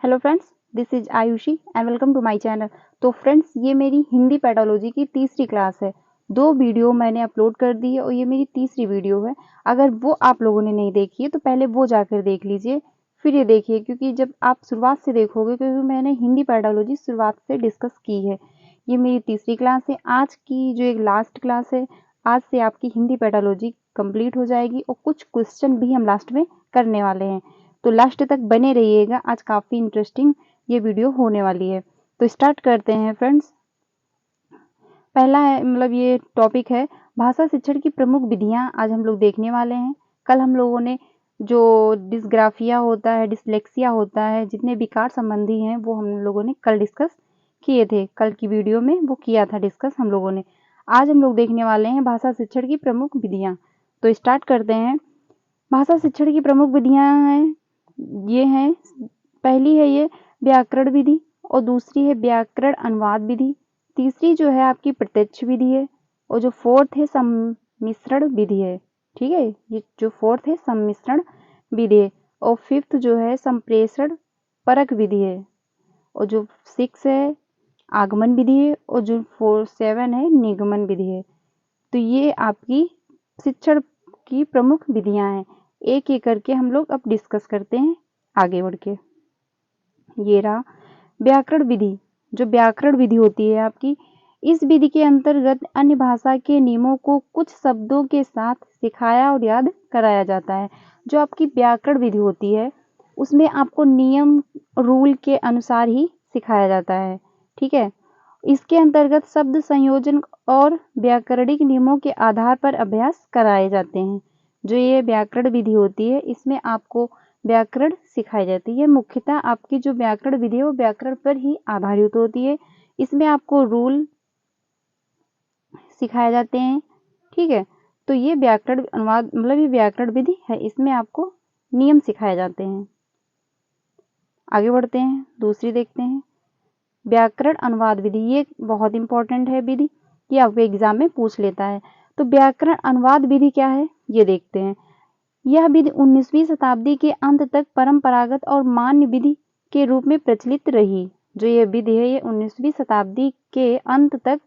Hello friends, this is Ayushi and welcome to my channel. तो friends, ये मेरी Hindi pedology की तीसरी क्लास है। 2 वीडियो मैंने अपलोड कर दी है और ये मेरी तीसरी वीडियो है। अगर वो आप लोगों ने नहीं देखी है तो पहले वो जाकर देख लीजिए, फिर ये देखिए, क्योंकि जब आप शुरुआत से देखोगे, क्योंकि मैंने हिंदी पेडोलॉजी शुरुआत से डिस्कस की है। ये मेरी तीसरी क्लास है। आज की जो एक लास्ट क्लास है, आज से आपकी हिंदी पेडोलॉजी कंप्लीट हो जाएगी और कुछ क्वेश्चन भी हम लास्ट में करने वाले हैं। तो लास्ट तक बने रहिएगा, आज काफ़ी इंटरेस्टिंग ये वीडियो होने वाली है। तो स्टार्ट करते हैं फ्रेंड्स। पहला है ये टॉपिक है भाषा शिक्षण की प्रमुख विधियां। आज हम लोग देखने वाले हैं। कल हम लोगों ने जो डिस्ग्राफिया होता है, डिसलेक्सिया होता है, जितने विकार संबंधी हैं वो हम लोगों ने कल डिस्कस किए थे। कल की वीडियो में वो किया था डिस्कस हम लोगों ने। आज हम लोग देखने वाले हैं भाषा शिक्षण की प्रमुख विधियां। तो स्टार्ट करते हैं। भाषा शिक्षण की प्रमुख विधियां हैं, ये हैं, पहली है ये व्याकरण विधि और दूसरी है व्याकरण अनुवाद विधि। तीसरी जो है आपकी प्रत्यक्ष विधि है और जो फोर्थ है सम्मिश्रण विधि है। ठीक है, ये जो फोर्थ है सम्मिश्रण विधि है और फिफ्थ जो है संप्रेषण परक विधि है और जो 6 है आगमन विधि है और जो 7 है निगमन विधि है। तो ये आपकी शिक्षण की प्रमुख विधियां हैं। एक एक करके हम लोग अब डिस्कस करते हैं आगे बढ़ के। ये रहा व्याकरण विधि। जो व्याकरण विधि होती है आपकी, इस विधि के अंतर्गत अन्य भाषा के नियमों को कुछ शब्दों के साथ सिखाया और याद कराया जाता है। जो आपकी व्याकरण विधि होती है उसमें आपको नियम रूल के अनुसार ही सिखाया जाता है। ठीक है, इसके अंतर्गत शब्द संयोजन और व्याकरणिक नियमों के आधार पर अभ्यास कराए जाते हैं। जो ये व्याकरण विधि होती है इसमें आपको व्याकरण सिखाई जाती है। मुख्यतः आपकी जो व्याकरण विधि है वो व्याकरण पर ही आधारित होती है। इसमें आपको रूल सिखाए जाते हैं। ठीक है, तो ये व्याकरण अनुवाद ये व्याकरण विधि है, इसमें आपको नियम सिखाए जाते हैं। आगे बढ़ते हैं, दूसरी देखते हैं व्याकरण अनुवाद विधि। ये बहुत इंपॉर्टेंट है विधि, ये आपको एग्जाम में पूछ लेता है। तो व्याकरण अनुवाद विधि क्या है ये देखते हैं। यह विधि 19वीं शताब्दी के अंत तक परंपरागत और मान्य विधि के रूप में प्रचलित रही। जो ये विधि है ये 19वीं शताब्दी के अंत तक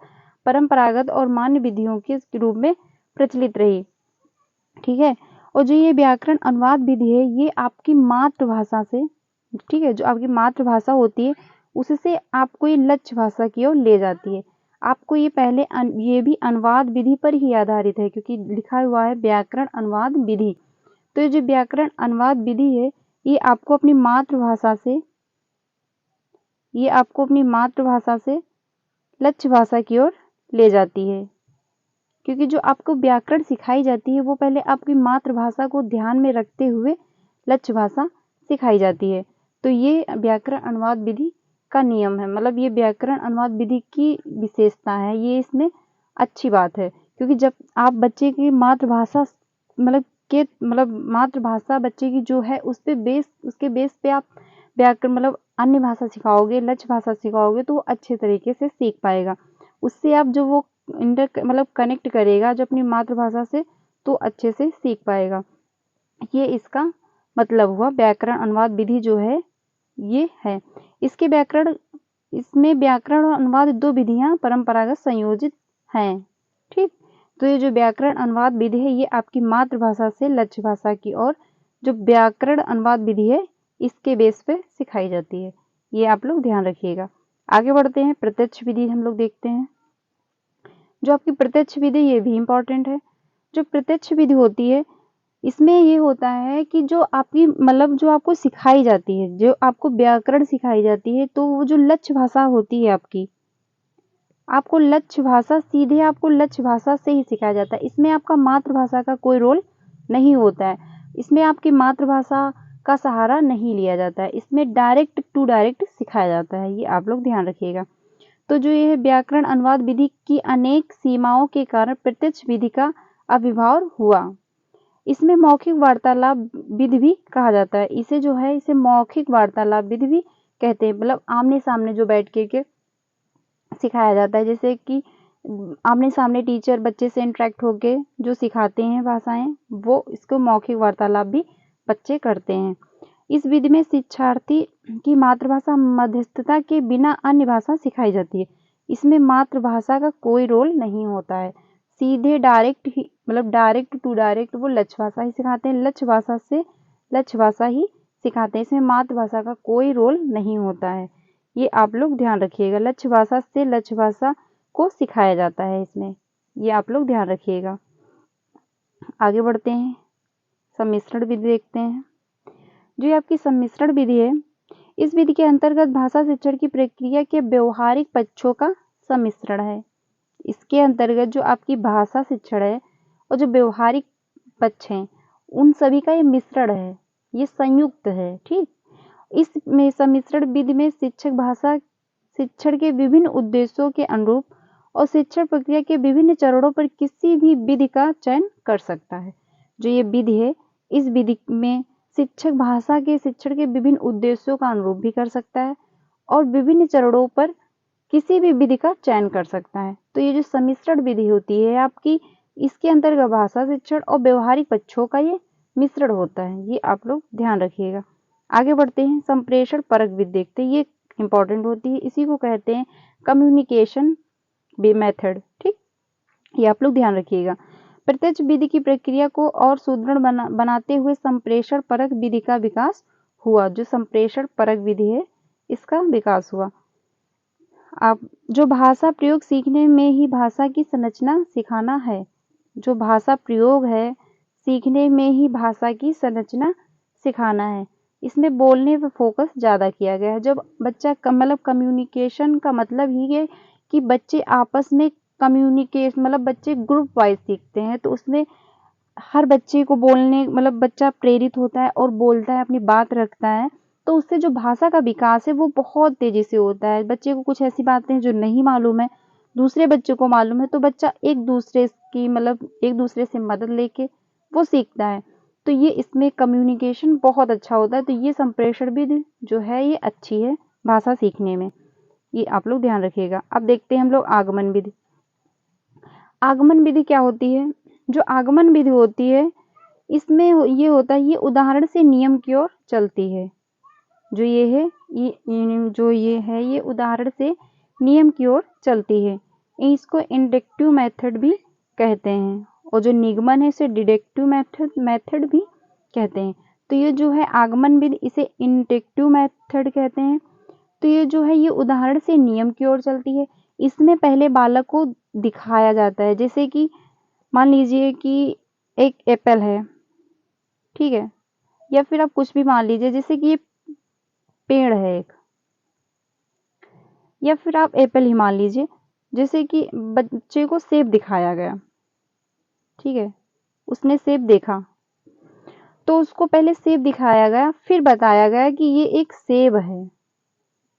परंपरागत और मान्य विधियों के रूप में प्रचलित रही। ठीक है, और जो ये व्याकरण अनुवाद विधि है ये आपकी मातृभाषा से, ठीक है, जो आपकी मातृभाषा होती है उससे आपको ये लक्ष्य भाषा की ओर ले जाती है। आपको ये पहले ये भी अनुवाद विधि पर ही आधारित है, क्योंकि लिखा हुआ है व्याकरण अनुवाद विधि। तो ये जो व्याकरण अनुवाद विधि है ये आपको अपनी मातृभाषा से लक्ष्य भाषा की ओर ले जाती है। क्योंकि जो आपको व्याकरण सिखाई जाती है वो पहले आपकी मातृभाषा को ध्यान में रखते हुए लक्ष्य भाषा सिखाई जाती है। तो ये व्याकरण अनुवाद विधि का नियम है, ये व्याकरण अनुवाद विधि की विशेषता है। ये इसमें अच्छी बात है, क्योंकि जब आप बच्चे की मातृभाषा मातृभाषा बच्चे की जो है उसके बेस पे आप व्याकरण अन्य भाषा सिखाओगे, लक्ष्य भाषा सिखाओगे तो वो अच्छे तरीके से सीख पाएगा। उससे आप जो वो कनेक्ट करेगा जो अपनी मातृभाषा से, तो अच्छे से सीख पाएगा। ये इसका मतलब हुआ व्याकरण अनुवाद विधि जो है ये है। इसमें व्याकरण और अनुवाद 2 विधियां परंपरागत संयोजित हैं। ठीक, तो ये जो व्याकरण अनुवाद विधि है ये आपकी मातृभाषा से लक्ष्य भाषा की ओर जो व्याकरण अनुवाद विधि है इसके बेस पे सिखाई जाती है। ये आप लोग ध्यान रखिएगा। आगे बढ़ते हैं, प्रत्यक्ष विधि हम लोग देखते हैं। जो आपकी प्रत्यक्ष विधि ये भी इम्पोर्टेंट है। जो प्रत्यक्ष विधि होती है इसमें ये होता है कि जो आपकी जो आपको सिखाई जाती है, जो आपको व्याकरण सिखाई जाती है, तो वो जो लक्ष्य भाषा होती है आपकी, आपको लक्ष्य भाषा सीधे आपको लक्ष्य भाषा से ही सिखाया जाता है। इसमें आपका मातृभाषा का कोई रोल नहीं होता है। इसमें आपकी मातृभाषा का सहारा नहीं लिया जाता है। इसमें डायरेक्ट टू डायरेक्ट सिखाया जाता है। ये आप लोग ध्यान रखिएगा। तो जो ये व्याकरण अनुवाद विधि की अनेक सीमाओं के कारण प्रत्यक्ष विधि का आविर्भाव हुआ। इसमें मौखिक वार्तालाप विधि भी कहा जाता है। इसे मौखिक वार्तालाप विधि भी कहते हैं। आमने सामने जो बैठ के सिखाया जाता है, जैसे कि आमने सामने टीचर बच्चे से इंटरेक्ट होके जो सिखाते हैं भाषाएं, वो इसको मौखिक वार्तालाप भी बच्चे करते हैं। इस विधि में शिक्षार्थी कि मातृभाषा मध्यस्थता के बिना अन्य भाषा सिखाई जाती है। इसमें मातृभाषा का कोई रोल नहीं होता है, सीधे डायरेक्ट ही मतलब डायरेक्ट टू डायरेक्ट वो लक्ष्य भाषा ही सिखाते हैं, लक्ष्य भाषा से लक्ष्य भाषा ही सिखाते हैं। इसमें मातृभाषा का कोई रोल नहीं होता है, ये आप लोग ध्यान रखिएगा। लक्ष्य भाषा से लक्ष्य भाषा को सिखाया जाता है इसमें, ये आप लोग ध्यान रखिएगा। आगे बढ़ते हैं, सम्मिश्रण विधि देखते हैं। जो ये आपकी सम्मिश्रण विधि है, इस विधि के अंतर्गत भाषा शिक्षण की प्रक्रिया के व्यवहारिक पक्षों का सम्मिश्रण है। इसके अंतर्गत जो आपकी भाषा शिक्षण है और जो व्यवहारिक पक्ष हैं उन सभी का ये मिश्रण है, ये संयुक्त है। ठीक, इसमें सम्मिश्रण विधि में शिक्षक भाषा शिक्षण के विभिन्न उद्देश्यों के अनुरूप और शिक्षण प्रक्रिया के विभिन्न चरणों पर किसी भी विधि का चयन कर सकता है। जो ये विधि है, इस विधि में शिक्षक भाषा के शिक्षण के विभिन्न उद्देश्यों का अनुरूप भी कर सकता है और विभिन्न चरणों पर किसी भी विधि का चयन कर सकता है। तो ये जो सम्मिश्रण विधि होती है आपकी, इसके अंतर्गत भाषा शिक्षण और व्यवहारिक पक्षों का ये मिश्रण होता है, ये आप लोग ध्यान रखिएगा। आगे बढ़ते हैं, संप्रेषण परक विधि देखते हैं। ये इंपॉर्टेंट होती है, इसी को कहते हैं कम्युनिकेशन मेथड। ठीक, ये आप लोग ध्यान रखिएगा। प्रत्यक्ष विधि की प्रक्रिया को और सुदृढ़ बनाते हुए संप्रेषण परक विधि का विकास हुआ। जो संप्रेषण परक विधि है इसका विकास हुआ। आप जो भाषा प्रयोग सीखने में ही भाषा की संरचना सिखाना है, जो भाषा प्रयोग है सीखने में ही भाषा की संरचना सिखाना है। इसमें बोलने पर फोकस ज़्यादा किया गया है। जब बच्चा मतलब कम्युनिकेशन का मतलब ही है कि बच्चे आपस में कम्युनिकेट मतलब बच्चे ग्रुप वाइज सीखते हैं, तो उसमें हर बच्चे को बोलने मतलब बच्चा प्रेरित होता है और बोलता है, अपनी बात रखता है, तो उससे जो भाषा का विकास है वो बहुत तेजी से होता है। बच्चे को कुछ ऐसी बातें हैं जो नहीं मालूम है, दूसरे बच्चे को मालूम है, तो बच्चा एक दूसरे की मतलब एक दूसरे से मदद लेके वो सीखता है। तो ये इसमें कम्युनिकेशन बहुत अच्छा होता है। तो ये संप्रेषण विधि जो है ये अच्छी है भाषा सीखने में, ये आप लोग ध्यान रखिएगा। अब देखते हैं हम लोग आगमन विधि। आगमन विधि क्या होती है? जो आगमन विधि होती है इसमें ये होता है, ये उदाहरण से नियम की ओर चलती है। जो ये है ये उदाहरण से नियम की ओर चलती है। इसको इंडक्टिव मेथड भी कहते हैं और जो निगमन है इसे डिडक्टिव मेथड भी कहते हैं। तो ये जो है आगमन विधि, इसे इंडक्टिव मेथड कहते हैं। तो ये जो है ये उदाहरण से नियम की ओर चलती है। इसमें पहले बालक को दिखाया जाता है, जैसे कि मान लीजिए कि एक एप्पल है, ठीक है, या फिर आप कुछ भी मान लीजिए, जैसे कि ये पेड़ है एक, या फिर आप एप्पल ही मान लीजिए। जैसे कि बच्चे को सेब दिखाया गया, ठीक है, उसने सेब देखा, तो उसको पहले सेब दिखाया गया, फिर बताया गया कि ये एक सेब है।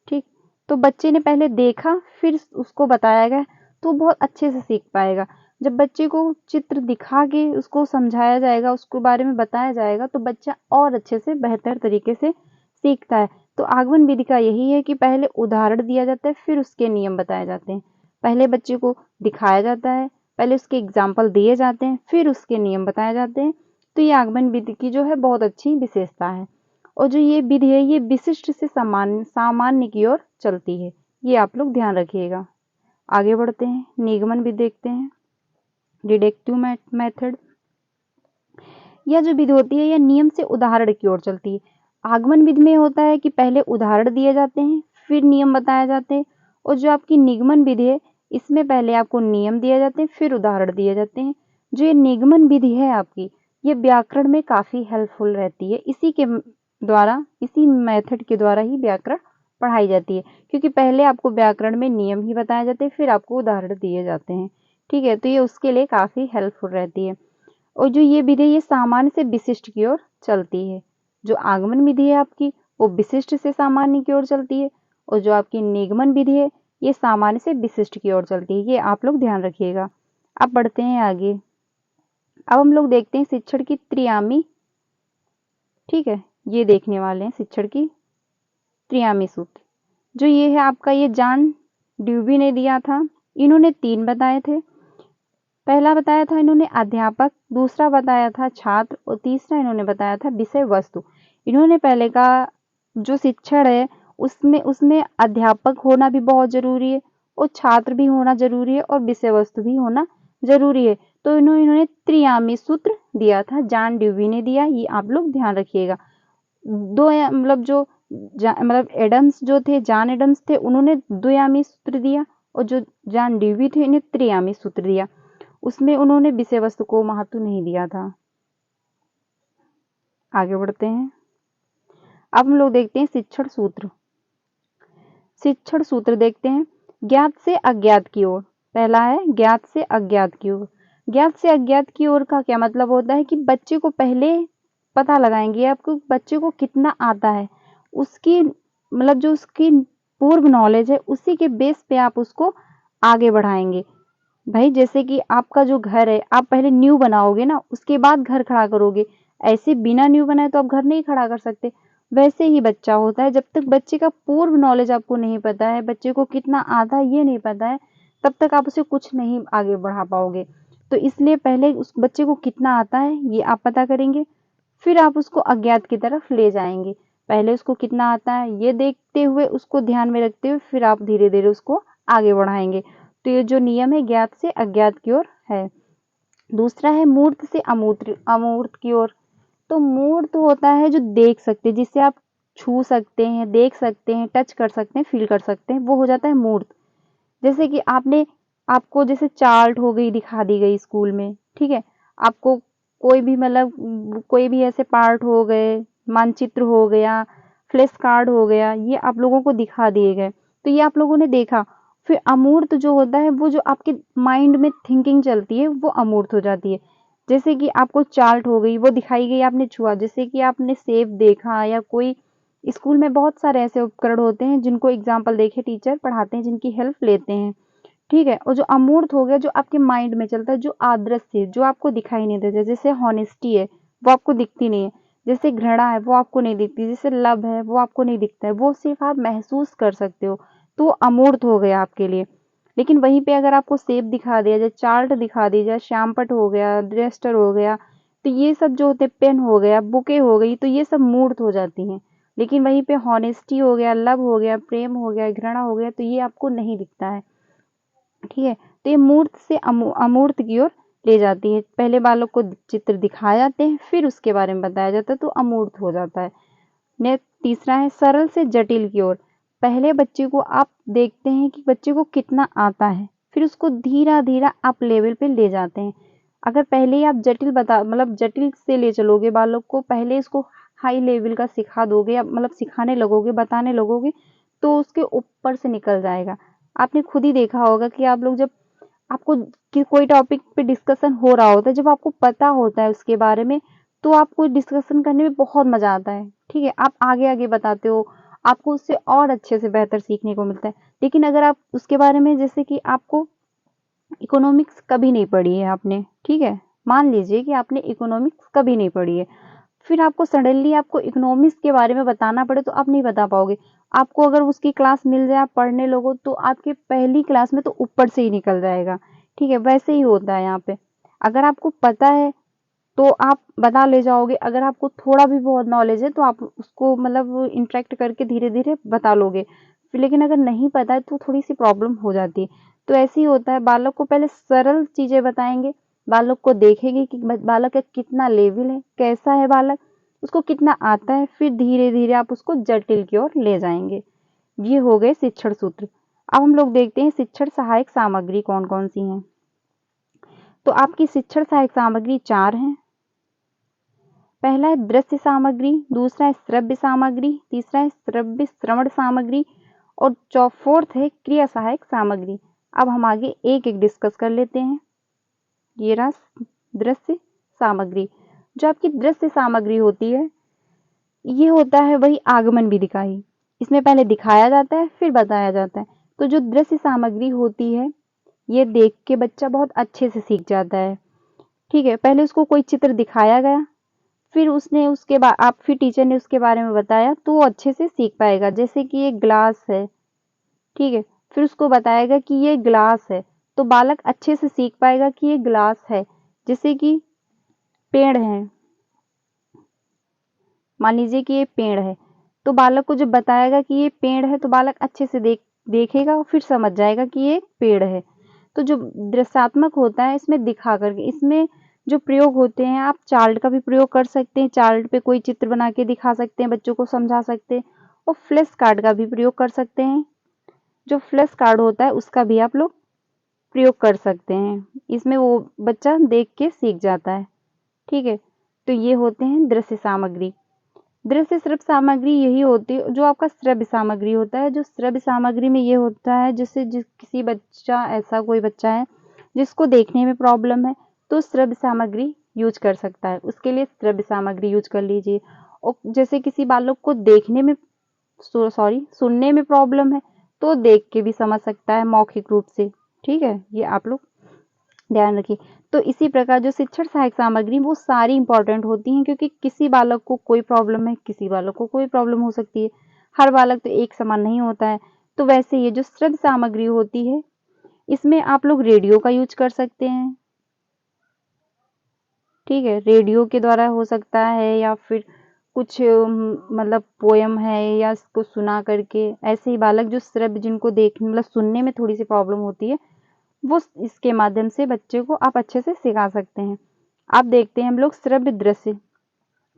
ठीक, तो बच्चे ने पहले देखा फिर उसको बताया गया, तो बहुत अच्छे से सीख पाएगा। जब बच्चे को चित्र दिखा के उसको समझाया जाएगा, उसके बारे में बताया जाएगा, तो बच्चा और अच्छे से बेहतर तरीके से सीखता है। तो आगमन विधि का यही है कि पहले उदाहरण दिया जाता है, फिर उसके नियम बताए जाते हैं। पहले बच्चे को दिखाया जाता है, पहले उसके एग्जाम्पल दिए जाते हैं, फिर उसके नियम बताए जाते हैं। तो ये आगमन विधि की जो है बहुत अच्छी विशेषता है। और जो ये विधि है ये विशिष्ट से सामान्य की ओर चलती है, ये आप लोग ध्यान रखिएगा। आगे बढ़ते हैं, निगमन विधि देखते हैं। डिडक्टिव मेथड, यह जो विधि होती है यह नियम से उदाहरण की ओर चलती है। आगमन विधि में होता है कि पहले उदाहरण दिए जाते हैं, फिर नियम बताए जाते हैं। और जो आपकी निगमन विधि है इसमें पहले आपको नियम दिए जाते हैं, फिर उदाहरण दिए जाते हैं। जो ये निगमन विधि है आपकी, ये व्याकरण में काफ़ी हेल्पफुल रहती है। इसी मेथड के द्वारा ही व्याकरण पढ़ाई जाती है, क्योंकि पहले आपको व्याकरण में नियम ही बताए जाते हैं, फिर आपको उदाहरण दिए जाते हैं। ठीक है, तो ये उसके लिए काफ़ी हेल्पफुल रहती है। और जो ये विधि ये सामान्य से विशिष्ट की ओर चलती है। जो आगमन विधि है आपकी वो विशिष्ट से सामान्य की ओर चलती है, और जो आपकी निगमन विधि है ये सामान्य से विशिष्ट की ओर चलती है, ये आप लोग ध्यान रखिएगा। अब बढ़ते हैं आगे। अब हम लोग देखते हैं शिक्षण की त्रियामी। ठीक है, ये देखने वाले हैं शिक्षण की त्रियामी सूत्र। जो ये है आपका, ये जॉन ड्यूवी ने दिया था। इन्होंने 3 बताए थे। पहला बताया था इन्होंने अध्यापक, दूसरा बताया था छात्र, और तीसरा इन्होंने बताया था विषय वस्तु। इन्होंने पहले का जो शिक्षण है उसमें उसमें अध्यापक होना भी बहुत ज़रूरी है और छात्र भी होना ज़रूरी है और विषय वस्तु भी होना ज़रूरी है। तो इन्होंने त्रियामी सूत्र दिया था, जॉन डेवी ने दिया, ये आप लोग ध्यान रखिएगा। दो मतलब जो मतलब एडम्स जो थे, जॉन एडम्स थे, उन्होंने द्वियामी सूत्र दिया और जो जॉन डेवी थे इन्हें त्रियामी सूत्र दिया। उसमें उन्होंने विषय वस्तु को महत्व नहीं दिया था। आगे बढ़ते हैं। अब हम लोग देखते हैं शिक्षण सूत्र। शिक्षण सूत्र देखते हैं, ज्ञात से अज्ञात की ओर। पहला है ज्ञात से अज्ञात की ओर। ज्ञात से अज्ञात की ओर का क्या मतलब होता है कि बच्चे को पहले पता लगाएंगे आपको बच्चे को कितना आता है, उसकी मतलब जो उसकी पूर्व नॉलेज है उसी के बेस पे आप उसको आगे बढ़ाएंगे। भाई जैसे कि आपका जो घर है, आप पहले न्यू बनाओगे ना, उसके बाद घर खड़ा करोगे। ऐसे बिना न्यू बनाए तो आप घर नहीं खड़ा कर सकते। वैसे ही बच्चा होता है, जब तक बच्चे का पूर्व नॉलेज आपको नहीं पता है, बच्चे को कितना आता है ये नहीं पता है, तब तक आप उसे कुछ नहीं आगे बढ़ा पाओगे। तो इसलिए पहले उस बच्चे को कितना आता है ये आप पता करेंगे, फिर आप उसको अज्ञात की तरफ ले जाएंगे। पहले उसको कितना आता है ये देखते हुए, उसको ध्यान में रखते हुए, फिर आप धीरे धीरे उसको आगे बढ़ाएंगे। तो ये जो नियम है ज्ञात से अज्ञात की ओर है। दूसरा है मूर्त से अमूर्त अमूर्त की ओर। तो मूर्त होता है जो देख सकते हैं, जिसे आप छू सकते हैं, देख सकते हैं, टच कर सकते हैं, फील कर सकते हैं, वो हो जाता है मूर्त। जैसे कि आपको जैसे चार्ट हो गई दिखा दी गई स्कूल में, ठीक है, आपको कोई भी मतलब कोई भी ऐसे पार्ट हो गए, मानचित्र हो गया, फ्लैश कार्ड हो गया, ये आप लोगों को दिखा दिए गए, तो ये आप लोगों ने देखा। फिर अमूर्त जो होता है वो जो आपके माइंड में थिंकिंग चलती है वो अमूर्त हो जाती है। जैसे कि आपको चार्ट हो गई, वो दिखाई गई, आपने छुआ, जैसे कि आपने सेब देखा, या कोई स्कूल में बहुत सारे ऐसे उपकरण होते हैं जिनको एग्जाम्पल देके टीचर पढ़ाते हैं, जिनकी हेल्प लेते हैं, ठीक है। और जो अमूर्त हो गया जो आपके माइंड में चलता है, जो अदृश्य है, जो आपको दिखाई नहीं देता, जैसे हॉनेस्टी है वो आपको दिखती नहीं है, जैसे घृणा है वो आपको नहीं दिखती, जैसे लव है वो आपको नहीं दिखता है, वो सिर्फ आप महसूस कर सकते हो, तो वो अमूर्त हो गया आपके लिए। लेकिन वहीं पे अगर आपको सेब दिखा दिया जाए, चार्ट दिखा दी जाए, श्यामपट हो गया, ड्रेस्टर हो गया, तो ये सब जो होते, पेन हो गया, बुके हो गई, तो ये सब मूर्त हो जाती हैं। लेकिन वहीं पे हॉनेस्टी हो गया, लव हो गया, प्रेम हो गया, घृणा हो गया, तो ये आपको नहीं दिखता है, ठीक है। तो ये मूर्त से अमूर्त की ओर ले जाती है। पहले बालक को चित्र दिखाए जाते हैं, फिर उसके बारे में बताया जाता है, तो अमूर्त हो जाता है। नेक्स्ट तीसरा है सरल से जटिल की ओर। पहले बच्चे को आप देखते हैं कि बच्चे को कितना आता है, फिर उसको धीरे धीरे आप लेवल पे ले जाते हैं। अगर पहले ही आप जटिल मतलब जटिल से ले चलोगे बालक को, पहले इसको हाई लेवल का सिखा दोगे, या मतलब सिखाने लगोगे, बताने लगोगे, तो उसके ऊपर से निकल जाएगा। आपने खुद ही देखा होगा कि आप लोग जब आपको कोई टॉपिक पे डिस्कशन हो रहा होता है, जब आपको पता होता है उसके बारे में, तो आपको डिस्कशन करने में बहुत मजा आता है, ठीक है। आप आगे आगे बताते हो, आपको उससे और अच्छे से बेहतर सीखने को मिलता है। लेकिन अगर आप उसके बारे में, जैसे कि आपको इकोनॉमिक्स कभी नहीं पढ़ी है आपने, ठीक है, मान लीजिए कि आपने इकोनॉमिक्स कभी नहीं पढ़ी है, फिर आपको सडनली आपको इकोनॉमिक्स के बारे में बताना पड़े तो आप नहीं बता पाओगे। आपको अगर उसकी क्लास मिल जाए, आप पढ़ने लगो, तो आपके पहली क्लास में तो ऊपर से ही निकल जाएगा, ठीक है। वैसे ही होता है यहाँ पे, अगर आपको पता है तो आप बता ले जाओगे, अगर आपको थोड़ा भी बहुत नॉलेज है तो आप उसको मतलब इंटरेक्ट करके धीरे धीरे बता लोगे। फिर लेकिन अगर नहीं पता है तो थोड़ी सी प्रॉब्लम हो जाती है। तो ऐसे ही होता है, बालक को पहले सरल चीजें बताएंगे, बालक को देखेंगे कि बालक का कितना लेवल है, कैसा है बालक, उसको कितना आता है, फिर धीरे धीरे आप उसको जटिल की ओर ले जाएंगे। ये हो गए शिक्षण सूत्र। अब हम लोग देखते हैं शिक्षण सहायक सामग्री कौन कौन सी हैं। तो आपकी शिक्षण सहायक सामग्री 4 हैं। पहला है दृश्य सामग्री, दूसरा है श्रव्य सामग्री, तीसरा है श्रव्य श्रवण सामग्री, और फोर्थ है क्रिया सहायक सामग्री। अब हम आगे एक एक डिस्कस कर लेते हैं। ये रहा दृश्य सामग्री। जो आपकी दृश्य सामग्री होती है, ये होता है वही आगमन विधिकाई। इसमें पहले दिखाया जाता है फिर बताया जाता है। तो जो दृश्य सामग्री होती है, ये देख के बच्चा बहुत अच्छे से सीख जाता है, ठीक है। पहले उसको कोई चित्र दिखाया गया, फिर उसने उसके बाद आप फिर टीचर ने उसके बारे में बताया, तो वो अच्छे से सीख पाएगा। जैसे कि ये ग्लास है, ठीक है, फिर उसको बताएगा कि ये ग्लास है, तो बालक अच्छे से सीख पाएगा कि ये ग्लास है। जैसे कि पेड़ है, मान लीजिए कि ये पेड़ है, तो बालक को जब बताएगा कि ये पेड़ है तो बालक अच्छे से देखेगा और फिर समझ जाएगा कि ये पेड़ है। तो जो दृश्यात्मक होता है इसमें दिखा करके, इसमें जो प्रयोग होते हैं आप चार्ट का भी प्रयोग कर सकते हैं, चार्ट पे कोई चित्र बना के दिखा सकते हैं, बच्चों को समझा सकते हैं, और फ्लैश कार्ड का भी प्रयोग कर सकते हैं। जो फ्लैश कार्ड होता है उसका भी आप लोग प्रयोग कर सकते हैं, इसमें वो बच्चा देख के सीख जाता है। ठीक है, तो ये होते हैं दृश्य सामग्री। दृश्य श्रव्य सामग्री यही होती है जो आपका श्रव्य सामग्री होता है। जो श्रव्य सामग्री में ये होता है जैसे किसी बच्चा, ऐसा कोई बच्चा है जिसको देखने में प्रॉब्लम है तो श्रव्य सामग्री यूज कर सकता है, उसके लिए श्रव्य सामग्री यूज कर लीजिए। और जैसे किसी बालक को देखने में सुनने में प्रॉब्लम है तो देख के भी समझ सकता है मौखिक रूप से। ठीक है, ये आप लोग ध्यान रखिए। तो इसी प्रकार जो शिक्षण सहायक सामग्री वो सारी इंपॉर्टेंट होती हैं, क्योंकि किसी बालक को कोई प्रॉब्लम है, किसी बालक को कोई प्रॉब्लम हो सकती है, हर बालक तो एक समान नहीं होता है। तो वैसे ये जो श्रव्य सामग्री होती है इसमें आप लोग रेडियो का यूज कर सकते हैं। ठीक है, रेडियो के द्वारा हो सकता है, या फिर कुछ मतलब पोयम है या इसको सुना करके, ऐसे ही बालक जो श्रव्य, जिनको देखने मतलब सुनने में थोड़ी सी प्रॉब्लम होती है, वो इसके माध्यम से बच्चे को आप अच्छे से सिखा सकते हैं। आप देखते हैं हम लोग श्रव्य दृश्य,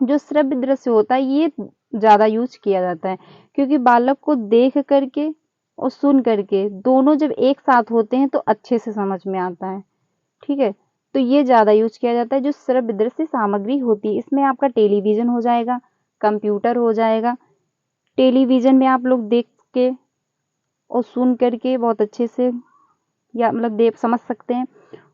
जो श्रव्य दृश्य होता है ये ज़्यादा यूज किया जाता है, क्योंकि बालक को देख करके और सुन करके दोनों जब एक साथ होते हैं तो अच्छे से समझ में आता है। ठीक है, तो ये ज़्यादा यूज किया जाता है जो श्रव्य दृश्य सामग्री होती है। इसमें आपका टेलीविज़न हो जाएगा, कंप्यूटर हो जाएगा। टेलीविज़न में आप लोग देख के और सुन करके बहुत अच्छे से या मतलब देख समझ सकते हैं,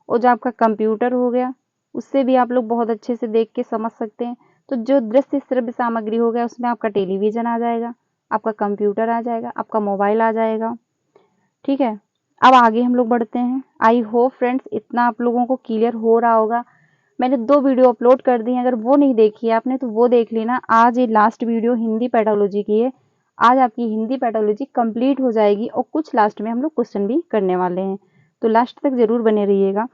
और जो आपका कंप्यूटर हो गया उससे भी आप लोग बहुत अच्छे से देख के समझ सकते हैं। तो जो दृश्य श्रव्य सामग्री हो गया उसमें आपका टेलीविज़न आ जाएगा, आपका कंप्यूटर आ जाएगा, आपका मोबाइल आ जाएगा। ठीक है, अब आगे हम लोग बढ़ते हैं। आई होप फ्रेंड्स इतना आप लोगों को क्लियर हो रहा होगा। मैंने 2 वीडियो अपलोड कर दी हैं, अगर वो नहीं देखी है आपने तो वो देख लेना। आज ये लास्ट वीडियो हिंदी पैथोलॉजी की है। आज आपकी हिंदी पैथोलॉजी कंप्लीट हो जाएगी, और कुछ लास्ट में हम लोग क्वेश्चन भी करने वाले हैं, तो लास्ट तक जरूर बने रहिएगा।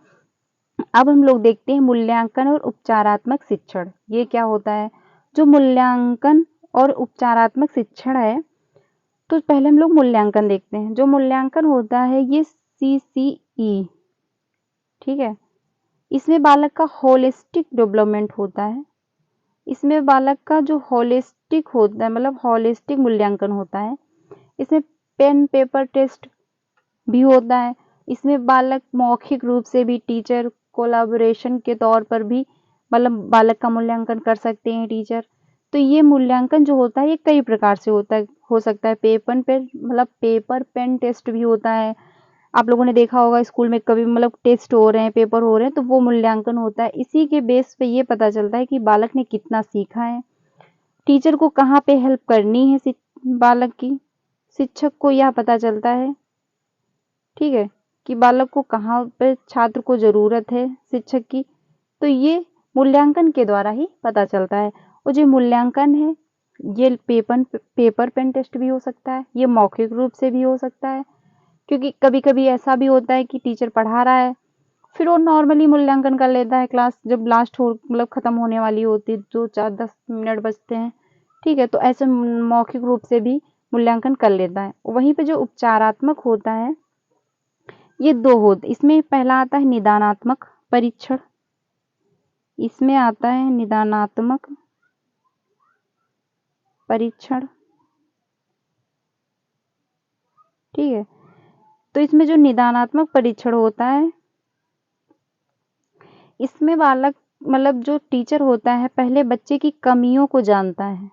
अब हम लोग देखते हैं मूल्यांकन और उपचारात्मक शिक्षण। ये क्या होता है? जो मूल्यांकन और उपचारात्मक शिक्षण है, तो पहले हम लोग मूल्यांकन देखते हैं। जो मूल्यांकन होता है ये CCE, ठीक है, इसमें बालक का होलिस्टिक डेवलपमेंट होता है। इसमें बालक का जो होलिस्टिक होता है, मतलब होलिस्टिक मूल्यांकन होता है। इसमें पेन पेपर टेस्ट भी होता है। इसमें बालक मौखिक रूप से भी टीचर कोलैबोरेशन के तौर पर भी मतलब बालक का मूल्यांकन कर सकते हैं टीचर। तो ये मूल्यांकन जो होता है ये कई प्रकार से होता है, हो सकता है पेपर पेन टेस्ट भी होता है। आप लोगों ने देखा होगा स्कूल में कभी मतलब टेस्ट हो रहे हैं, पेपर हो रहे हैं, तो वो मूल्यांकन होता है। इसी के बेस पे ये पता चलता है कि बालक ने कितना सीखा है, टीचर को कहाँ पे हेल्प करनी है बालक की, शिक्षक को यह पता चलता है। ठीक है, कि बालक को कहाँ पे छात्र को ज़रूरत है शिक्षक की, तो ये मूल्यांकन के द्वारा ही पता चलता है। और जो मूल्यांकन है ये पेपर पेन टेस्ट भी हो सकता है, ये मौखिक रूप से भी हो सकता है, क्योंकि कभी कभी ऐसा भी होता है कि टीचर पढ़ा रहा है फिर वो नॉर्मली मूल्यांकन कर लेता है, क्लास जब लास्ट हो मतलब ख़त्म होने वाली होती है, जो 4-10 मिनट बचते हैं। ठीक है, तो ऐसे मौखिक रूप से भी मूल्यांकन कर लेता है। वहीं पे जो उपचारात्मक होता है ये 2 होते, इसमें पहला आता है निदानात्मक परीक्षण। इसमें आता है निदानात्मक परीक्षण। ठीक है, तो इसमें जो निदानात्मक परीक्षण होता है इसमें बालक मतलब जो टीचर होता है पहले बच्चे की कमियों को जानता है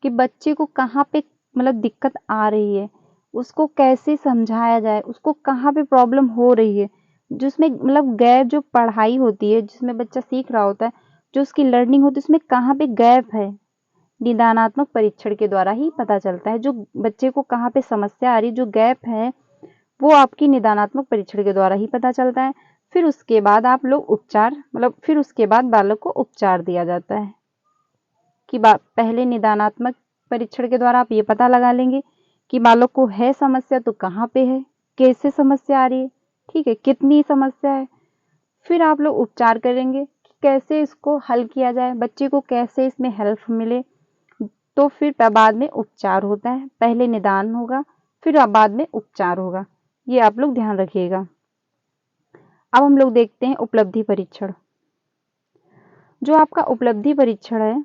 कि बच्चे को कहाँ पे मतलब दिक्कत आ रही है, उसको कैसे समझाया जाए, उसको कहाँ पे प्रॉब्लम हो रही है, जिसमें मतलब गैप जो पढ़ाई होती है जिसमें बच्चा सीख रहा होता है, जो उसकी लर्निंग होती है उसमें कहाँ पे गैप है, निदानात्मक परीक्षण के द्वारा ही पता चलता है। जो बच्चे को कहाँ पे समस्या आ रही, जो गैप है वो आपकी निदानात्मक परीक्षण के द्वारा ही पता चलता है। फिर उसके बाद आप लोग उपचार मतलब फिर उसके बाद बालक को उपचार दिया जाता है कि पहले निदानात्मक परीक्षण के द्वारा आप ये पता लगा लेंगे कि बालक को है समस्या तो कहाँ पे है, कैसे समस्या आ रही है, ठीक है, कितनी समस्या है। फिर आप लोग उपचार करेंगे कि कैसे इसको हल किया जाए, बच्चे को कैसे इसमें हेल्प मिले, तो फिर बाद में उपचार होता है। पहले निदान होगा, फिर बाद में उपचार होगा। ये आप लोग ध्यान रखिएगा। अब हम लोग देखते हैं उपलब्धि परीक्षण। जो आपका उपलब्धि परीक्षण है,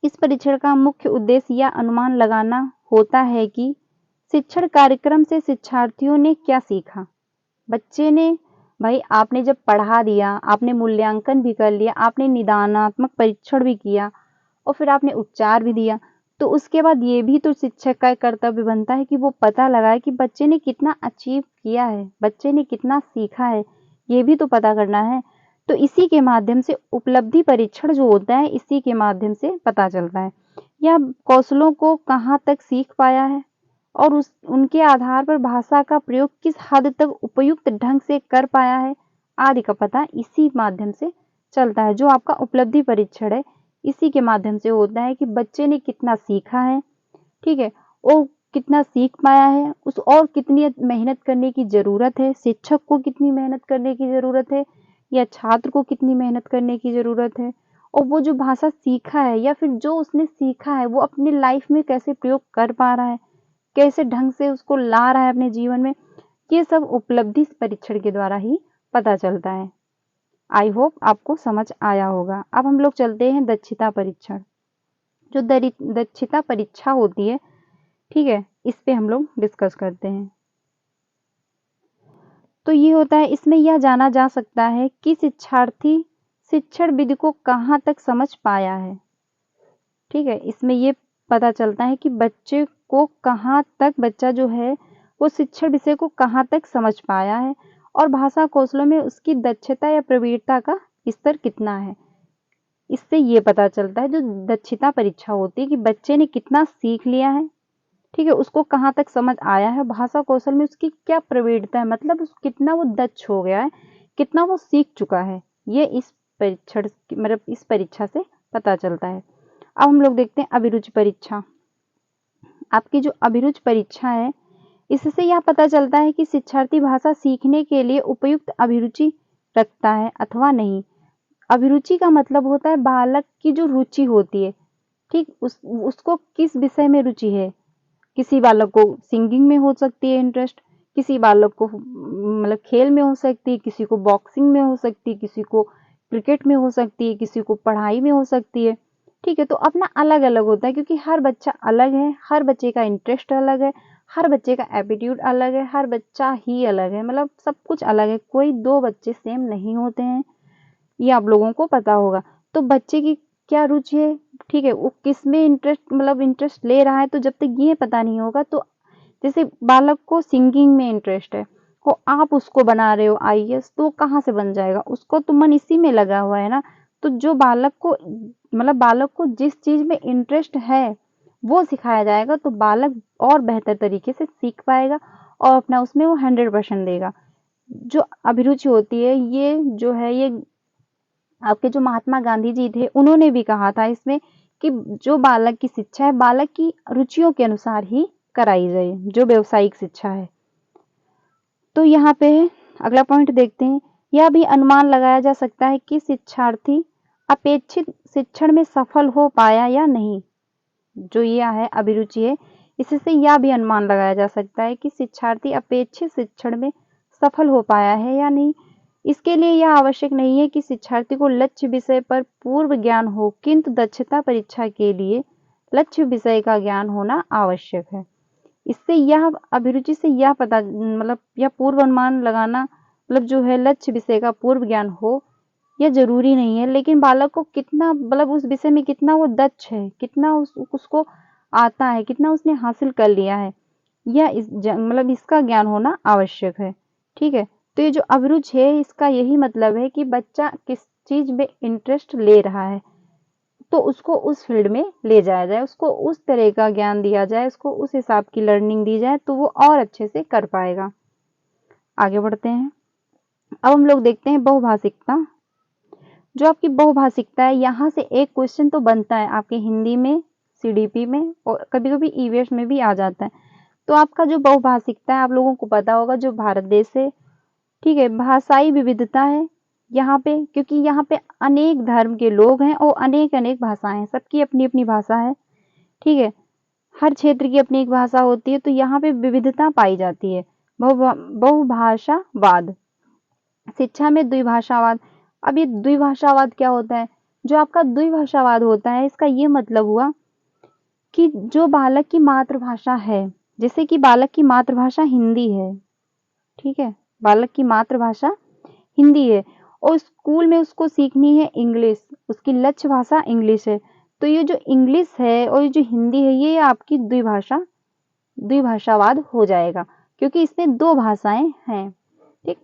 इस परीक्षण का मुख्य उद्देश्य या अनुमान लगाना होता है कि शिक्षण कार्यक्रम से शिक्षार्थियों ने क्या सीखा। बच्चे ने, भाई आपने जब पढ़ा दिया, आपने मूल्यांकन भी कर लिया, आपने निदानात्मक परीक्षण भी किया और फिर आपने उपचार भी दिया, तो उसके बाद ये भी तो शिक्षक का कर्तव्य बनता है कि वो पता लगाए कि बच्चे ने कितना अचीव किया है, बच्चे ने कितना सीखा है, ये भी तो पता करना है। तो इसी के माध्यम से उपलब्धि परीक्षण जो होता है, इसी के माध्यम से पता चलता है या कौशलों को कहाँ तक सीख पाया है और उनके आधार पर भाषा का प्रयोग किस हद तक उपयुक्त ढंग से कर पाया है आदि का पता इसी माध्यम से चलता है। जो आपका उपलब्धि परीक्षण है, इसी के माध्यम से होता है कि बच्चे ने कितना सीखा है, ठीक है, और कितना सीख पाया है, उस और कितनी मेहनत करने की ज़रूरत है, शिक्षक को कितनी मेहनत करने की ज़रूरत है या छात्र को कितनी मेहनत करने की ज़रूरत है, और वो जो भाषा सीखा है या फिर जो उसने सीखा है वो अपनी लाइफ में कैसे प्रयोग कर पा रहा है, कैसे ढंग से उसको ला रहा है अपने जीवन में। ये सब उपलब्धि परीक्षण के द्वारा ही पता चलता है। आई होप आपको समझ आया होगा। अब हम लोग चलते हैं दक्षता परीक्षण। जो दक्षता परीक्षा होती है, ठीक है, इस पे हम लोग डिस्कस करते हैं। तो ये होता है, इसमें यह जाना जा सकता है कि शिक्षार्थी शिक्षण विधि को कहाँ तक समझ पाया है। ठीक है, इसमें ये पता चलता है कि बच्चे को कहाँ तक, बच्चा जो है वो शिक्षण विषय को कहाँ तक समझ पाया है और भाषा कौशलों में उसकी दक्षता या प्रवीणता का स्तर कितना है। इससे ये पता चलता है, जो दक्षता परीक्षा होती है, कि बच्चे ने कितना सीख लिया है, ठीक है, उसको कहाँ तक समझ आया है, भाषा कौशल में उसकी क्या प्रवीणता है, मतलब कितना वो दक्ष हो गया है, कितना वो सीख चुका है। ये इस परीक्षण मतलब इस परीक्षा से पता चलता है। अब हम लोग देखते हैं अभिरुचि परीक्षा। आपकी जो अभिरुचि परीक्षा है, इससे यह पता चलता है कि शिक्षार्थी भाषा सीखने के लिए उपयुक्त अभिरुचि रखता है अथवा नहीं। अभिरुचि का मतलब होता है बालक की जो रुचि होती है, ठीक, उसको किस विषय में रुचि है। किसी बालक को सिंगिंग में हो सकती है इंटरेस्ट, किसी बालक को मतलब खेल में हो सकती है, किसी को बॉक्सिंग में हो सकती है, किसी को क्रिकेट में हो सकती है, किसी को पढ़ाई में हो सकती है, ठीक है। तो अपना अलग अलग होता है, क्योंकि हर बच्चा अलग है, हर बच्चे का इंटरेस्ट अलग है, हर बच्चे का एप्टीट्यूड अलग है, हर बच्चा ही अलग है, मतलब सब कुछ अलग है, कोई दो बच्चे सेम नहीं होते हैं, ये आप लोगों को पता होगा। तो बच्चे की क्या रुचि है, ठीक है, वो किस में इंटरेस्ट ले रहा है, तो जब तक ये पता नहीं होगा, तो जैसे बालक को सिंगिंग में इंटरेस्ट है, को आप उसको बना रहे हो आईएएस, तो कहाँ से बन जाएगा, उसको तो मन इसी में लगा हुआ है ना। तो जो बालक को जिस चीज में इंटरेस्ट है वो सिखाया जाएगा, तो बालक और बेहतर तरीके से सीख पाएगा और अपना उसमें वो 100% देगा। जो अभिरुचि होती है, ये जो है, ये आपके जो महात्मा गांधी जी थे, उन्होंने भी कहा था इसमें कि जो बालक की शिक्षा है, बालक की रुचियों के अनुसार ही कराई जाए, जो व्यवसायिक शिक्षा है। तो यहाँ पे अगला पॉइंट देखते हैं। यह भी अनुमान लगाया जा सकता है कि शिक्षार्थी अपेक्षित शिक्षण में सफल हो पाया या नहीं। जो यह है अभिरुचि है, इससे यह भी अनुमान लगाया जा सकता है कि शिक्षार्थी अपेक्षित शिक्षण में सफल हो पाया है या नहीं। इसके लिए यह आवश्यक नहीं है कि शिक्षार्थी को लक्ष्य विषय पर पूर्व ज्ञान हो, किंतु दक्षता परीक्षा के लिए लक्ष्य विषय का ज्ञान होना आवश्यक है। इससे यह अभिरुचि से यह पता यह पूर्व अनुमान लगाना, जो है लक्ष्य विषय का पूर्व ज्ञान हो, यह जरूरी नहीं है, लेकिन बालक को कितना उस विषय में कितना वो दक्ष है, कितना उसको आता है, कितना उसने हासिल कर लिया है, यह इसका ज्ञान होना आवश्यक है। ठीक है, तो ये जो अभिरुचि है, इसका यही मतलब है कि बच्चा किस चीज में इंटरेस्ट ले रहा है, तो उसको उस फील्ड में ले जाया जाए, उसको उस तरह का ज्ञान दिया जाए, उसको उस हिसाब की लर्निंग दी जाए, तो वो और अच्छे से कर पाएगा। आगे बढ़ते हैं। अब हम लोग देखते हैं बहुभाषिकता। जो आपकी बहुभाषिकता है, यहाँ से एक क्वेश्चन तो बनता है आपके हिंदी में, सीडीपी में, और कभी कभी ईवीएस में भी आ जाता है। तो आपका जो बहुभाषिकता है, आप लोगों को पता होगा, जो भारत देश है, ठीक है, भाषाई विविधता है यहाँ पे, क्योंकि यहाँ पे अनेक धर्म के लोग हैं और अनेक अनेक भाषाएं हैं, सबकी अपनी अपनी भाषा है। ठीक है। हर क्षेत्र की अपनी एक भाषा होती है, तो यहाँ पे विविधता पाई जाती है। बहुभाषावाद, शिक्षा में द्विभाषावाद। अब ये द्विभाषावाद क्या होता है? जो आपका द्विभाषावाद होता है, इसका ये मतलब हुआ कि जो बालक की मातृभाषा है, जैसे कि बालक की मातृभाषा हिंदी है, ठीक है, बालक की मातृभाषा हिंदी है और स्कूल में उसको सीखनी है इंग्लिश, उसकी लक्ष्य भाषा इंग्लिश है, तो ये जो इंग्लिश है और ये जो हिंदी है, ये आपकी द्विभाषावाद हो जाएगा, क्योंकि इसमें दो भाषाएं हैं। ठीक।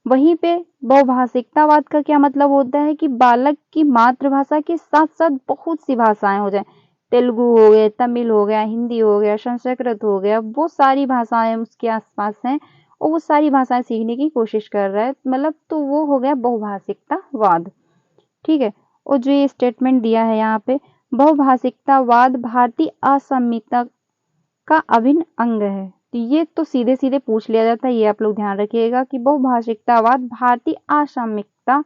वहीं पे बहुभाषिकतावाद का क्या मतलब होता है कि बालक की मातृभाषा के साथ साथ बहुत सी भाषाएं हो जाए, तेलुगु हो गया, तमिल हो गया, हिंदी हो गया, संस्कृत हो गया, वो सारी भाषाएं उसके आसपास हैं और वो सारी भाषाएं सीखने की कोशिश कर रहा है, मतलब तो वो हो गया बहुभाषिकतावाद। ठीक है। और जो ये स्टेटमेंट दिया है यहाँ पे, बहुभाषिकतावाद भारतीय असमिता का अभिन्न अंग है, तो ये तो सीधे सीधे पूछ लिया जाता है, ये आप लोग ध्यान रखिएगा कि बहुभाषिकतावाद भारतीय असामयिकता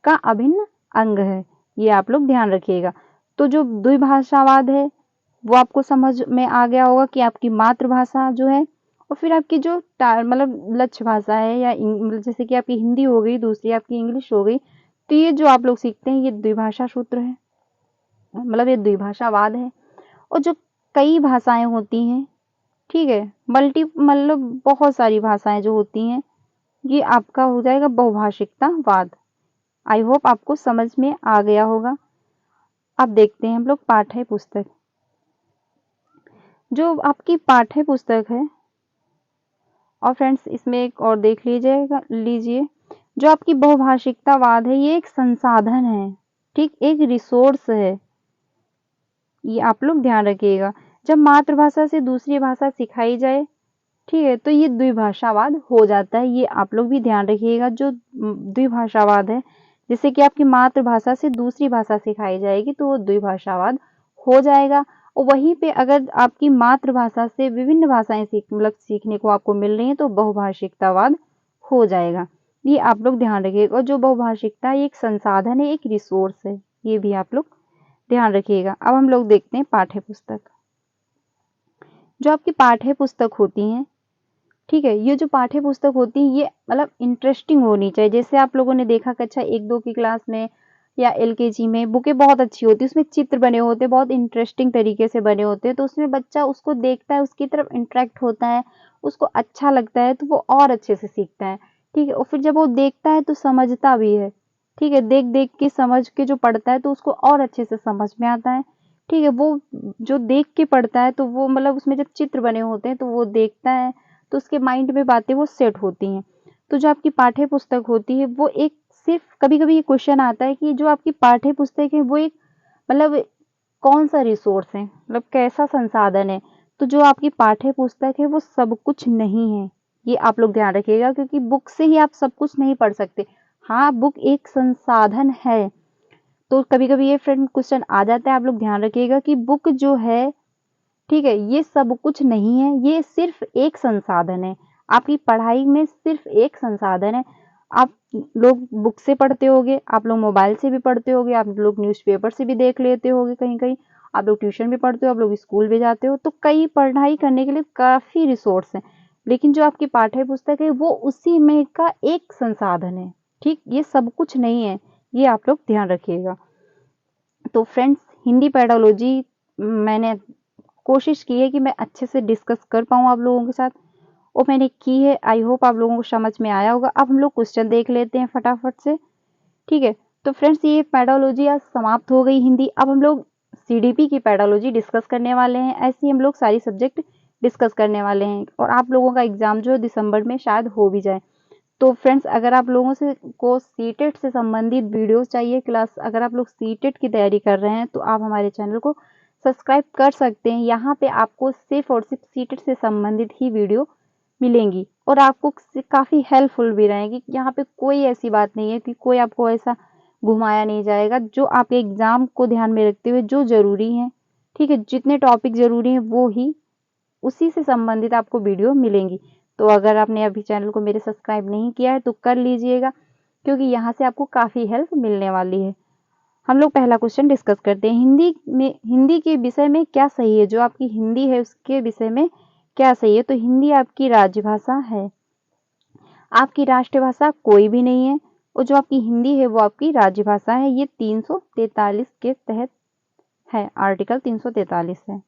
का अभिन्न अंग है, ये आप लोग ध्यान रखिएगा। तो जो द्विभाषावाद है वो आपको समझ में आ गया होगा कि आपकी मातृभाषा जो है और फिर आपकी जो मतलब लक्ष्य भाषा है या जैसे कि आपकी हिंदी हो गई, दूसरी आपकी इंग्लिश हो गई, तो ये जो आप लोग सीखते हैं ये द्विभाषा सूत्र है, मतलब ये द्विभाषावाद है। और जो कई भाषाएं होती हैं, ठीक है, मतलब बहुत सारी भाषाएं जो होती हैं, ये आपका हो जाएगा बहुभाषिकतावाद। आई होप आपको समझ में आ गया होगा। अब देखते हैं हम लोग पाठ्य पुस्तक। जो आपकी पाठ्य पुस्तक है, और फ्रेंड्स इसमें एक और देख लीजिए, जो आपकी बहुभाषिकतावाद है ये एक संसाधन है, ठीक, एक रिसोर्स है, ये आप लोग ध्यान रखिएगा। जब मातृभाषा से दूसरी भाषा सिखाई जाए, ठीक है, तो ये द्विभाषावाद हो जाता है, ये आप लोग भी ध्यान रखिएगा। जो द्विभाषावाद है, जैसे कि आपकी मातृभाषा से दूसरी भाषा सिखाई जाएगी तो वो द्विभाषावाद हो जाएगा। और वहीं पे अगर आपकी मातृभाषा से विभिन्न भाषाएं सीखने को आपको मिल रही हैं तो बहुभाषिकतावाद हो जाएगा, ये आप लोग ध्यान रखिएगा। और जो बहुभाषिकता एक संसाधन है, एक रिसोर्स है, ये भी आप लोग ध्यान रखिएगा। अब हम लोग देखते हैं पाठ्य पुस्तक। जो आपकी पाठ्य पुस्तक होती हैं, ठीक है, ये जो पाठ्य पुस्तक होती है ये मतलब इंटरेस्टिंग होनी चाहिए। जैसे आप लोगों ने देखा कक्षा 1-2 की क्लास में या एलकेजी में बुकें बहुत अच्छी होती है, उसमें चित्र बने होते हैं, बहुत इंटरेस्टिंग तरीके से बने होते हैं, तो उसमें बच्चा उसको देखता है, उसकी तरफ इंटरेक्ट होता है, उसको अच्छा लगता है, तो वो और अच्छे से सीखता है। ठीक है। और फिर जब वो देखता है तो समझता भी है, ठीक है, देख देख के समझ के जो पढ़ता है तो उसको और अच्छे से समझ में आता है। ठीक है। वो जो देख के पढ़ता है तो वो मतलब उसमें जब चित्र बने होते हैं तो वो देखता है तो उसके माइंड में बातें वो सेट होती हैं। तो जो आपकी पाठ्य पुस्तक होती है वो एक सिर्फ कभी-कभी ये क्वेश्चन आता है कि जो आपकी पाठ्य पुस्तक है वो एक मतलब कौन सा रिसोर्स है, मतलब कैसा संसाधन है? तो जो आपकी पाठ्य पुस्तक है वो सब कुछ नहीं है, ये आप लोग ध्यान रखिएगा, क्योंकि बुक से ही आप सब कुछ नहीं पढ़ सकते। हाँ, बुक एक संसाधन है। तो कभी-कभी ये फ्रेंड क्वेश्चन आ जाता है, आप लोग ध्यान रखिएगा कि बुक जो है, ठीक है, ये सब कुछ नहीं है, ये सिर्फ एक संसाधन है, आपकी पढ़ाई में सिर्फ एक संसाधन है। आप लोग बुक से पढ़ते होगे, आप लोग मोबाइल से भी पढ़ते होगे, आप लोग न्यूज़पेपर से भी देख लेते होगे कहीं-कहीं, आप लोग ट्यूशन भी पढ़ते हो, आप लोग स्कूल भी जाते हो, तो कई पढ़ाई करने के लिए काफ़ी रिसोर्स हैं। लेकिन जो आपकी पाठ्य पुस्तक है वो उसी में का एक संसाधन है, ठीक? ये सब कुछ नहीं है, ये आप लोग ध्यान रखिएगा। तो फ्रेंड्स, हिंदी पेडागोजी मैंने कोशिश की है कि मैं अच्छे से डिस्कस कर पाऊँ आप लोगों के साथ, और मैंने की है। आई होप आप लोगों को समझ में आया होगा। अब हम लोग क्वेश्चन देख लेते हैं फटाफट से, ठीक है। तो फ्रेंड्स, ये पेडागोजी आज समाप्त हो गई हिंदी। अब हम लोग सीडीपी की पेडागोजी डिस्कस करने वाले हैं। ऐसे ही हम लोग सारी सब्जेक्ट डिस्कस करने वाले हैं और आप लोगों का एग्जाम जो है दिसंबर में शायद हो भी जाए। तो फ्रेंड्स, अगर आप लोगों से को सीटेट से संबंधित वीडियोस चाहिए क्लास, अगर आप लोग सीटेट की तैयारी कर रहे हैं तो आप हमारे चैनल को सब्सक्राइब कर सकते हैं। यहाँ पे आपको सिर्फ और सिर्फ सीटेट से संबंधित ही वीडियो मिलेंगी और आपको काफ़ी हेल्पफुल भी रहेंगी। यहाँ पे कोई ऐसी बात नहीं है कि कोई आपको ऐसा घुमाया नहीं जाएगा। जो आपके एग्जाम को ध्यान में रखते हुए जो ज़रूरी है, ठीक है, जितने टॉपिक ज़रूरी हैं वो ही उसी से संबंधित आपको वीडियो मिलेंगी। तो अगर आपने अभी चैनल को मेरे सब्सक्राइब नहीं किया है तो कर लीजिएगा, क्योंकि यहाँ से आपको काफ़ी हेल्प मिलने वाली है। हम लोग पहला क्वेश्चन डिस्कस करते हैं। हिंदी के विषय में क्या सही है? जो आपकी हिंदी है उसके विषय में क्या सही है? तो हिंदी आपकी राजभाषा है, आपकी राष्ट्रभाषा कोई भी नहीं है, और जो आपकी हिंदी है वो आपकी राजभाषा है। ये 343 के तहत है, आर्टिकल 343 है।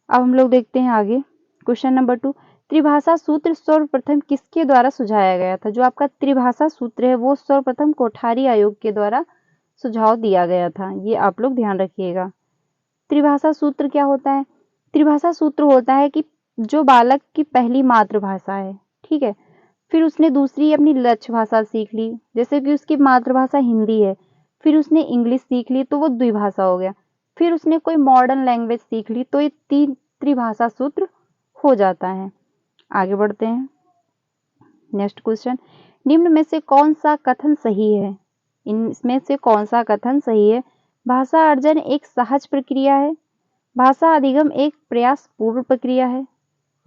अब हम लोग देखते हैं आगे क्वेश्चन नंबर 2। त्रिभाषा सूत्र सर्वप्रथम किसके द्वारा सुझाया गया था? जो आपका त्रिभाषा सूत्र है वो सर्वप्रथम कोठारी आयोग के द्वारा सुझाव दिया गया था, ये आप लोग ध्यान रखिएगा। त्रिभाषा सूत्र क्या होता है? त्रिभाषा सूत्र होता है कि जो बालक की पहली मातृभाषा है, ठीक है, फिर उसने दूसरी अपनी लक्ष्य भाषा सीख ली, जैसे कि उसकी मातृभाषा हिंदी है, फिर उसने इंग्लिश सीख ली तो वो द्विभाषा हो गया, फिर उसने कोई मॉडर्न लैंग्वेज सीख ली तो ये तीन त्रिभाषा सूत्र हो जाता है। आगे बढ़ते हैं। नेक्स्ट क्वेश्चन, निम्न में से कौन सा कथन सही है? इनमें से कौन सा कथन सही है? भाषा अर्जन एक सहज प्रक्रिया है, भाषा अधिगम एक प्रयास पूर्ण प्रक्रिया है।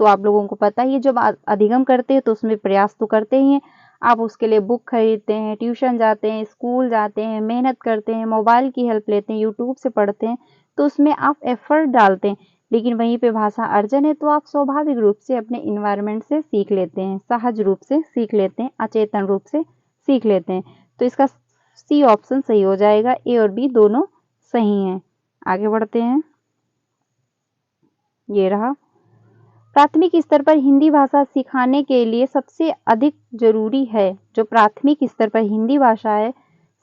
तो आप लोगों को पता ही है, जब अधिगम करते हैं तो उसमें प्रयास तो करते ही हैं। आप उसके लिए बुक खरीदते हैं, ट्यूशन जाते हैं, स्कूल जाते हैं, मेहनत करते हैं, मोबाइल की हेल्प लेते हैं, यूट्यूब से पढ़ते हैं, तो उसमें आप एफर्ट डालते हैं। लेकिन वहीं पे भाषा अर्जन है तो आप स्वाभाविक रूप से अपने इन्वायरमेंट से सीख लेते हैं, सहज रूप से सीख लेते हैं, अचेतन रूप से सीख लेते हैं। तो इसका सी ऑप्शन सही हो जाएगा, ए और बी दोनों सही हैं। आगे बढ़ते हैं। ये रहा, प्राथमिक स्तर पर हिंदी भाषा सिखाने के लिए सबसे अधिक जरूरी है, जो प्राथमिक स्तर पर हिंदी भाषा है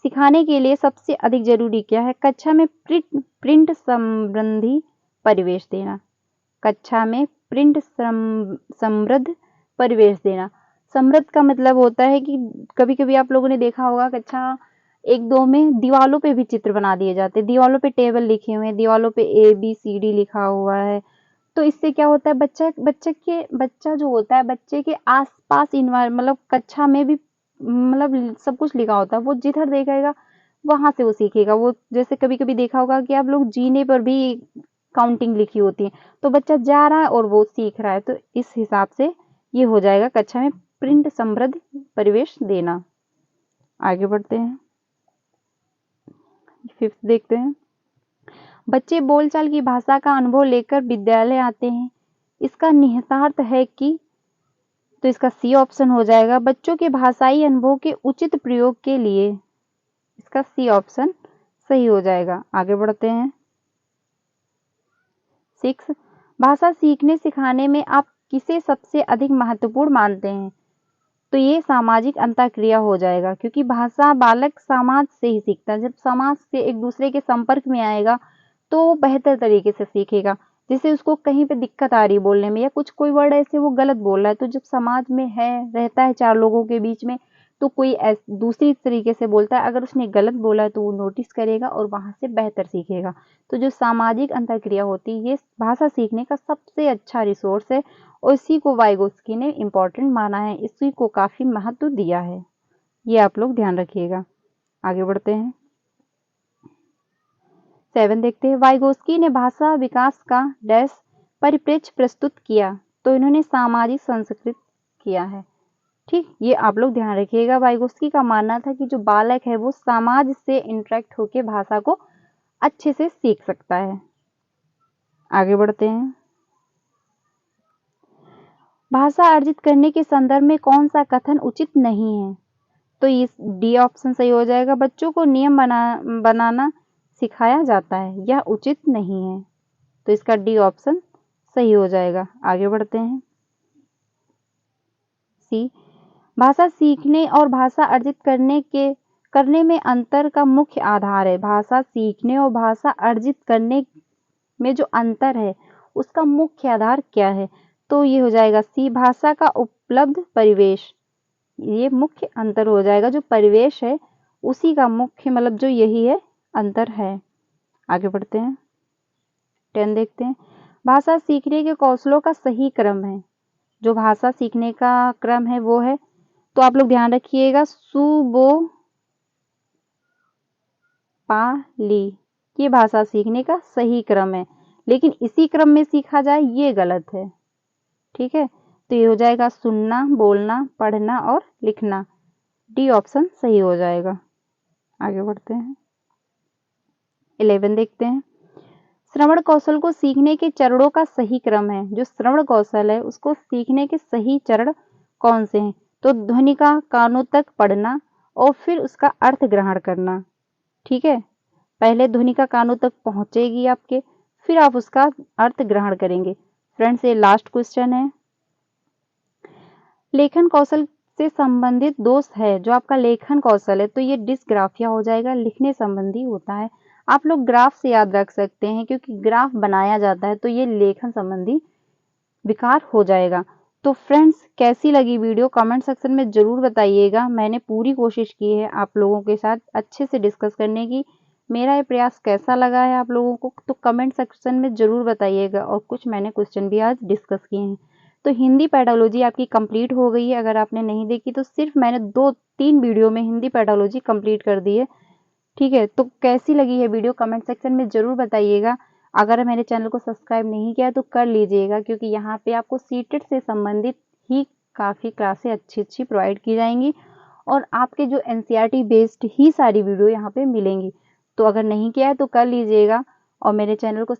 सिखाने के लिए सबसे अधिक जरूरी क्या है? कक्षा में प्रिंट संबंधी परिवेश देना, कक्षा में प्रिंट समृद्ध परिवेश देना। समृद्ध का मतलब होता है कि कभी कभी आप लोगों ने देखा होगा कक्षा 1-2 में दीवालों पे भी चित्र बना दिए जाते हैं, दीवालों पे टेबल लिखे हुए हैं, दीवालों पे ABCD लिखा हुआ है। तो इससे क्या होता है, बच्चा जो होता है बच्चे के आसपास मतलब कक्षा में भी मतलब सब कुछ लिखा होता है, वो जिधर देखेगा वहां से वो सीखेगा। वो जैसे कभी कभी देखा होगा कि आप लोग जीने पर भी काउंटिंग लिखी होती है, तो बच्चा जा रहा है और वो सीख रहा है। तो इस हिसाब से ये हो जाएगा कक्षा में प्रिंट समृद्ध परिवेश देना। आगे बढ़ते हैं, 5th देखते हैं। बच्चे बोलचाल की भाषा का अनुभव लेकर विद्यालय आते हैं, इसका निहितार्थ है कि, तो इसका सी ऑप्शन हो जाएगा, बच्चों के भाषाई अनुभव के उचित प्रयोग के लिए, इसका सी ऑप्शन सही हो जाएगा। आगे बढ़ते हैं। 6, भाषा सीखने सिखाने में आप किसे सबसे अधिक महत्वपूर्ण मानते हैं? तो ये सामाजिक अंतःक्रिया हो जाएगा, क्योंकि भाषा बालक समाज से ही सीखता है। जब समाज से एक दूसरे के संपर्क में आएगा तो वो बेहतर तरीके से सीखेगा। जैसे उसको कहीं पे दिक्कत आ रही है बोलने में, या कुछ कोई वर्ड ऐसे वो गलत बोल रहा है, तो जब समाज में है रहता है 4 लोगों के बीच में, तो कोई दूसरी तरीके से बोलता है, अगर उसने गलत बोला है तो वो नोटिस करेगा और वहां से बेहतर सीखेगा। तो जो सामाजिक अंतःक्रिया होती है ये भाषा सीखने का सबसे अच्छा रिसोर्स है, और इसी को वाइगोत्स्की ने इम्पोर्टेंट माना है, इसी को काफी महत्व दिया है। ये आप लोग ध्यान रखिएगा। आगे बढ़ते हैं। 7 देखते हैं। वाइगोत्स्की ने भाषा विकास का डैश परिप्रेक्ष्य प्रस्तुत किया, तो इन्होंने सामाजिक संस्कृत किया है। ठीक, ये आप लोग ध्यान रखिएगा। वाइगोत्स्की का मानना था कि जो बालक है वो समाज से इंटरेक्ट होकर भाषा को अच्छे से सीख सकता है। आगे बढ़ते हैं। भाषा अर्जित करने के संदर्भ में कौन सा कथन उचित नहीं है? तो इस डी ऑप्शन सही हो जाएगा, बच्चों को नियम बनाना सिखाया जाता है, यह उचित नहीं है। तो इसका डी ऑप्शन सही हो जाएगा। आगे बढ़ते हैं। सी, भाषा सीखने और भाषा अर्जित करने में अंतर का मुख्य आधार है। भाषा सीखने और भाषा अर्जित करने में जो अंतर है उसका मुख्य आधार क्या है? तो ये हो जाएगा सी, भाषा का उपलब्ध परिवेश। ये मुख्य अंतर हो जाएगा, जो परिवेश है उसी का मुख्य मतलब जो यही है अंतर है। आगे बढ़ते हैं। 10 देखते हैं। भाषा सीखने के कौशलों का सही क्रम है। जो भाषा सीखने का क्रम है वो है, तो आप लोग ध्यान रखिएगा, सुबो पाली, ये भाषा सीखने का सही क्रम है, लेकिन इसी क्रम में सीखा जाए ये गलत है। ठीक है, तो ये हो जाएगा सुनना, बोलना, पढ़ना और लिखना। डी ऑप्शन सही हो जाएगा। आगे बढ़ते हैं। 11 देखते हैं। श्रवण कौशल को सीखने के चरणों का सही क्रम है। जो श्रवण कौशल है उसको सीखने के सही चरण कौन से हैं? तो ध्वनि का कानों तक पढ़ना और फिर उसका अर्थ ग्रहण करना। ठीक है, पहले ध्वनि का कानों तक पहुंचेगी आपके, फिर आप उसका अर्थ ग्रहण करेंगे। फ्रेंड्स, ये लास्ट क्वेश्चन है। लेखन कौशल से संबंधित दोष है। जो आपका लेखन कौशल है तो ये डिस्ग्राफिया हो जाएगा, लिखने संबंधी होता है। आप लोग ग्राफ से याद रख सकते हैं क्योंकि ग्राफ बनाया जाता है तो ये लेखन संबंधी विकार हो जाएगा। तो फ्रेंड्स, कैसी लगी वीडियो कमेंट सेक्शन में ज़रूर बताइएगा। मैंने पूरी कोशिश की है आप लोगों के साथ अच्छे से डिस्कस करने की। मेरा ये प्रयास कैसा लगा है आप लोगों को तो कमेंट सेक्शन में ज़रूर बताइएगा। और कुछ मैंने क्वेश्चन भी आज डिस्कस किए हैं। तो हिंदी पेडोलॉजी आपकी कंप्लीट हो गई है। अगर आपने नहीं देखी तो सिर्फ मैंने 2-3 वीडियो में हिंदी पेडोलॉजी कंप्लीट कर दी है। ठीक है, तो कैसी लगी है वीडियो कमेंट सेक्शन में ज़रूर बताइएगा। अगर मेरे चैनल को सब्सक्राइब नहीं किया तो कर लीजिएगा क्योंकि यहाँ पे आपको सीटेट से संबंधित ही काफ़ी क्लासें अच्छी प्रोवाइड की जाएंगी और आपके जो एनसीईआरटी बेस्ड ही सारी वीडियो यहाँ पे मिलेंगी। तो अगर नहीं किया है तो कर लीजिएगा और मेरे चैनल को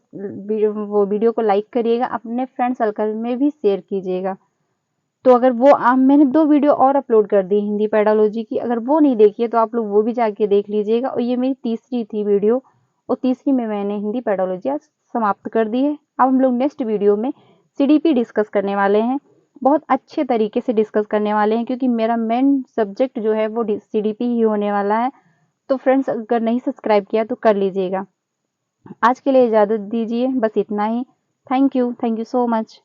वीडियो को लाइक करिएगा, अपने फ्रेंड सर्कल में भी शेयर कीजिएगा। तो अगर वो मैंने 2 वीडियो और अपलोड कर दी हिंदी पेडोलॉजी की, अगर वो नहीं देखी है तो आप लोग वो भी जाके देख लीजिएगा। और ये मेरी तीसरी थी वीडियो और तीसरी में मैंने हिंदी पेडोलॉजी आज समाप्त कर दी है। अब हम लोग नेक्स्ट वीडियो में सीडीपी डिस्कस करने वाले हैं। बहुत अच्छे तरीके से डिस्कस करने वाले हैं क्योंकि मेरा मेन सब्जेक्ट जो है वो सीडीपी ही होने वाला है। तो फ्रेंड्स, अगर नहीं सब्सक्राइब किया तो कर लीजिएगा। आज के लिए इजाज़त दीजिए, बस इतना ही। Thank you so much.